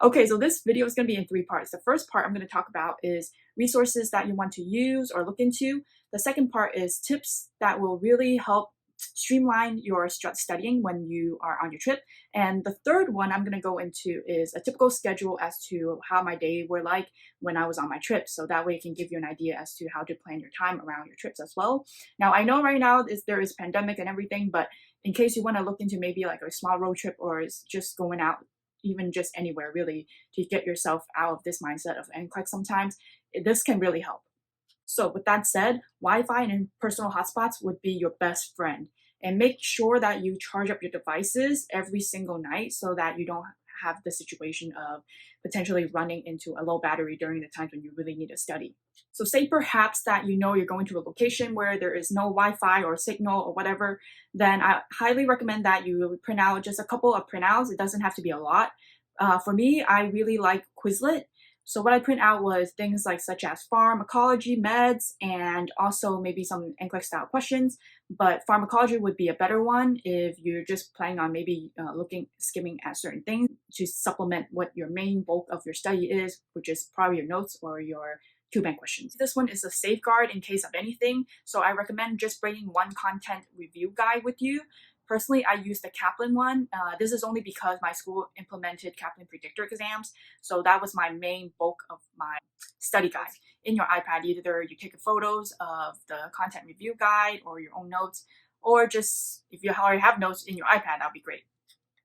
Okay, so this video is going to be in 3 parts. The first part I'm going to talk about is resources that you want to use or look into. The second part is tips that will really help streamline your studying when you are on your trip. And the third one I'm going to go into is a typical schedule as to how my day were like when I was on my trip. So that way it can give you an idea as to how to plan your time around your trips as well. Now, I know right now there is pandemic and everything, but in case you want to look into maybe like a small road trip or is just going out even just anywhere really to get yourself out of this mindset of NCLEX sometimes, this can really help. So with that said, Wi-Fi and personal hotspots would be your best friend. And make sure that you charge up your devices every single night so that you don't have the situation of potentially running into a low battery during the times when you really need to study. So say perhaps that you know you're going to a location where there is no Wi-Fi or signal or whatever, then I highly recommend that you print out just a couple of printouts. It doesn't have to be a lot. For me, I really like Quizlet. So what I print out was things like such as pharmacology, meds, and also maybe some NCLEX style questions. But pharmacology would be a better one if you're just planning on maybe skimming at certain things to supplement what your main bulk of your study is, which is probably your notes or your Q-bank questions. This one is a safeguard in case of anything. So I recommend just bringing one content review guide with you. Personally, I use the Kaplan one. This is only because my school implemented Kaplan predictor exams. So that was my main bulk of my study guide. In your iPad, either you take photos of the content review guide or your own notes, or just if you already have notes in your iPad, that'd be great.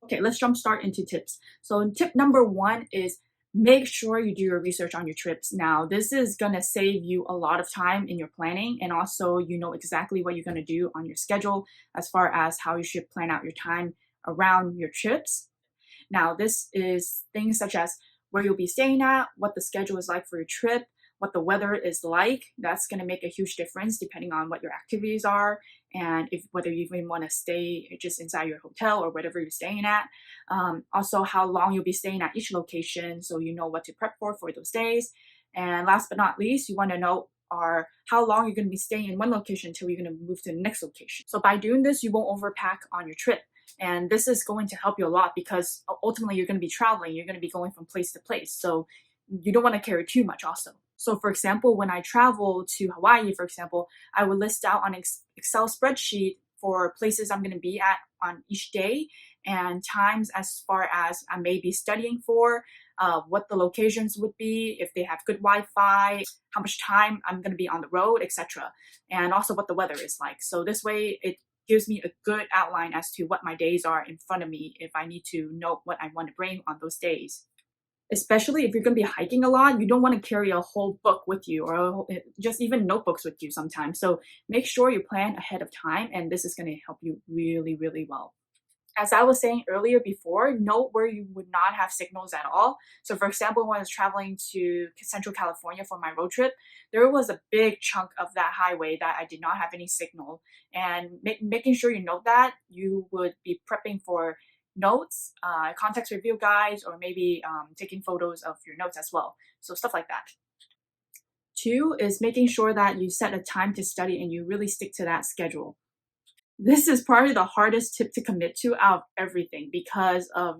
Okay, let's jumpstart into tips. So tip number 1 is make sure you do your research on your trips. Now, this is going to save you a lot of time in your planning, and also you know exactly what you're going to do on your schedule as far as how you should plan out your time around your trips. Now, this is things such as where you'll be staying at, what the schedule is like for your trip, what the weather is like. That's going to make a huge difference depending on what your activities are and if whether you even want to stay just inside your hotel or whatever you're staying at. Also, how long you'll be staying at each location so you know what to prep for those days. And last but not least, you want to know are how long you're going to be staying in one location until you're going to move to the next location. So by doing this, you won't overpack on your trip. And this is going to help you a lot because ultimately you're going to be traveling, you're going to be going from place to place. So you don't want to carry too much also. So for example, when I travel to Hawaii, for example, I would list out on Excel spreadsheet for places I'm going to be at on each day and times as far as I may be studying for, what the locations would be, if they have good Wi-Fi, how much time I'm going to be on the road, etc. And also what the weather is like. So this way it gives me a good outline as to what my days are in front of me if I need to know what I want to bring on those days. Especially if you're going to be hiking a lot, you don't want to carry a whole book with you or just even notebooks with you sometimes. So make sure you plan ahead of time, and this is going to help you really, really well. As I was saying earlier before, note where you would not have signals at all. So for example, when I was traveling to Central California for my road trip, there was a big chunk of that highway that I did not have any signal. And making sure you note that, you would be prepping for notes, context review guides, or maybe taking photos of your notes as well. So stuff like that. 2 is making sure that you set a time to study and you really stick to that schedule. This is probably the hardest tip to commit to out of everything because of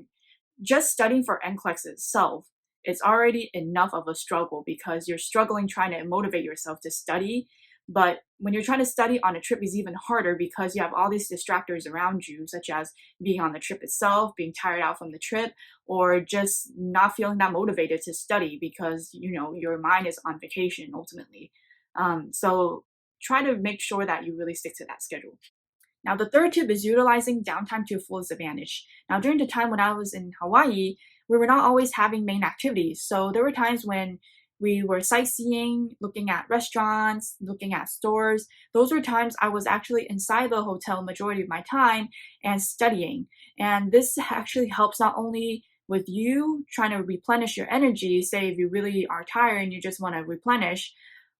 just studying for NCLEX itself. It's already enough of a struggle because you're struggling trying to motivate yourself to study. But when you're trying to study on a trip, it's even harder because you have all these distractors around you, such as being on the trip itself, being tired out from the trip, or just not feeling that motivated to study because you know your mind is on vacation ultimately. So try to make sure that you really stick to that schedule. Now, the third tip is utilizing downtime to your fullest advantage. Now, during the time when I was in Hawaii, we were not always having main activities. So there were times when we were sightseeing, looking at restaurants, looking at stores. Those were times I was actually inside the hotel majority of my time and studying. And this actually helps not only with you trying to replenish your energy, say if you really are tired and you just want to replenish,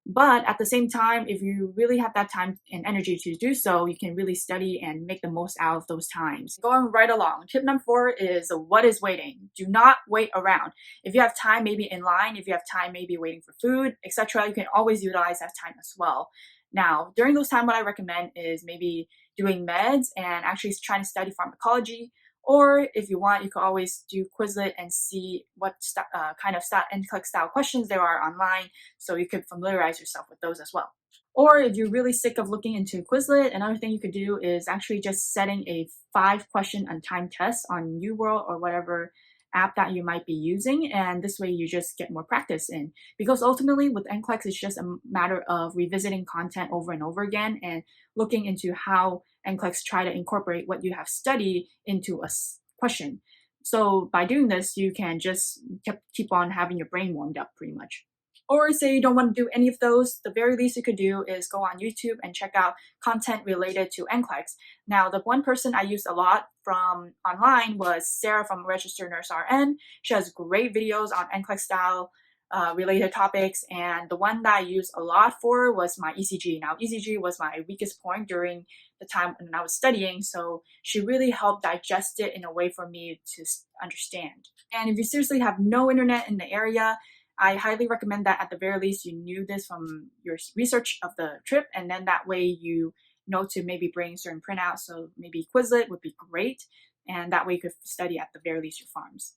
but at the same time, if you really have that time and energy to do so, you can really study and make the most out of those times. Going right along, tip number 4 is what is waiting? Do not wait around. If you have time maybe in line, if you have time maybe waiting for food, etc., you can always utilize that time as well. Now, during those times, what I recommend is maybe doing meds and actually trying to study pharmacology, Or if you want, you can always do Quizlet and see what kind of NCLEX style questions there are online, so you can familiarize yourself with those as well. Or if you're really sick of looking into Quizlet, another thing you could do is actually just setting a 5-question untimed test on UWorld or whatever app that you might be using, and this way you just get more practice in. Because ultimately with NCLEX, it's just a matter of revisiting content over and over again and looking into how NCLEX try to incorporate what you have studied into a question. So by doing this, you can just keep on having your brain warmed up pretty much. Or say you don't want to do any of those, the very least you could do is go on YouTube and check out content related to NCLEX. Now, the one person I used a lot from online was Sarah from Registered Nurse-RN. She has great videos on NCLEX style related topics, and the one that I used a lot for was my ECG. Now, ECG was my weakest point during the time when I was studying, so she really helped digest it in a way for me to understand. And if you seriously have no internet in the area, I highly recommend that at the very least you knew this from your research of the trip, and then that way you know to maybe bring certain printouts. So maybe Quizlet would be great, and that way you could study at the very least your farms.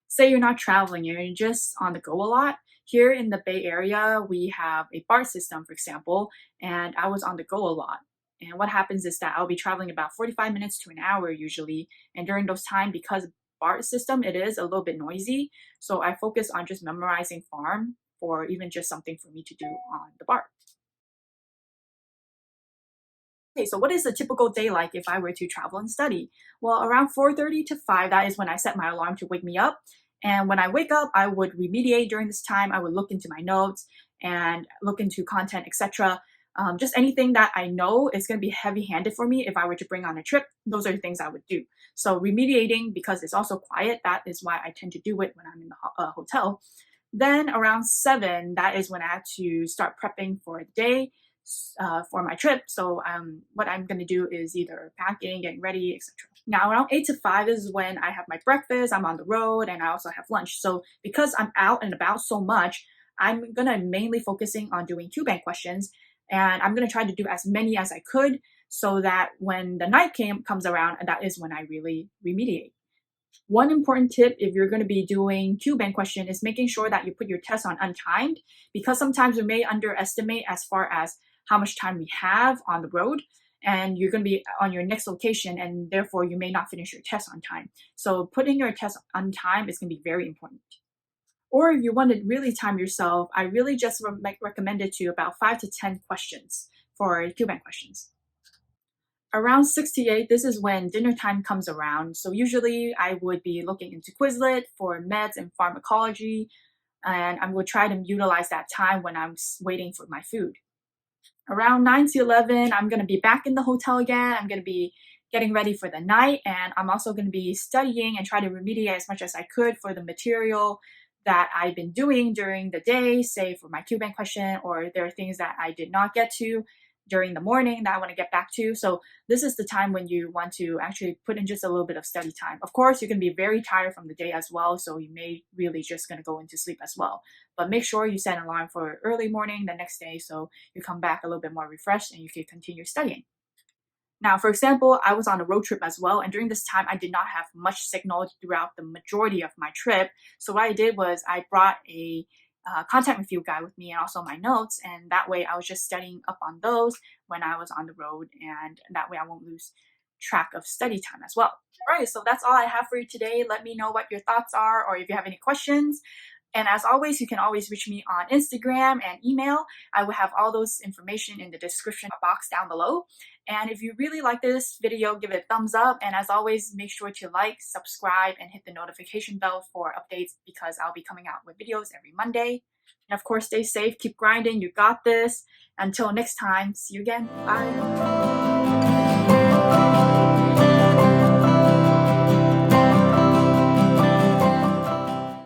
Say you're not traveling, you're just on the go a lot. Here in the Bay Area, we have a BART system, for example, and I was on the go a lot. And what happens is that I'll be traveling about 45 minutes to an hour usually, and during those times, because BART system, it is a little bit noisy, so I focus on just memorizing farm or even just something for me to do on the BART. Okay, so what is a typical day like if I were to travel and study? Well, around 4:30 to 5, that is when I set my alarm to wake me up. And when I wake up, I would remediate during this time. I would look into my notes and look into content, etc. Just anything that I know is going to be heavy-handed for me if I were to bring on a trip. Those are the things I would do. So remediating, because it's also quiet, that is why I tend to do it when I'm in the hotel. Then around 7, that is when I have to start prepping for the day for my trip. So what I'm going to do is either packing, getting ready, etc. Now around 8 to 5 is when I have my breakfast, I'm on the road, and I also have lunch. So because I'm out and about so much, I'm going to mainly focusing on doing Q-Bank questions, and I'm going to try to do as many as I could so that when the night comes around, that is when I really remediate. One important tip if you're going to be doing Q-Bank question is making sure that you put your test on untimed, because sometimes we may underestimate as far as how much time we have on the road, and you're going to be on your next location, and therefore you may not finish your test on time. So putting your test on time is going to be very important. Or if you want to really time yourself, I really just recommend it to about 5 to 10 questions for Q-Bank questions. Around 6 to 8, this is when dinner time comes around. So usually I would be looking into Quizlet for meds and pharmacology, and I would try to utilize that time when I'm waiting for my food. Around 9 to 11, I'm going to be back in the hotel again. I'm going to be getting ready for the night, and I'm also going to be studying and try to remediate as much as I could for the material that I've been doing during the day, say for my Q-Bank question, or there are things that I did not get to during the morning that I want to get back to. So this is the time when you want to actually put in just a little bit of study time. Of course, you're going to be very tired from the day as well, so you may really just going to go into sleep as well. But make sure you set an alarm for early morning the next day so you come back a little bit more refreshed and you can continue studying. Now, for example, I was on a road trip as well, and during this time, I did not have much signal throughout the majority of my trip. So what I did was I brought a contact review guide with me and also my notes, and that way I was just studying up on those when I was on the road, and that way I won't lose track of study time as well. All right, so that's all I have for you today. Let me know what your thoughts are, or if you have any questions. And as always, you can always reach me on Instagram and email. I will have all those information in the description box down below. And if you really like this video, give it a thumbs up. And as always, make sure to like, subscribe, and hit the notification bell for updates, because I'll be coming out with videos every Monday. And of course, stay safe, keep grinding, you got this. Until next time, see you again. Bye.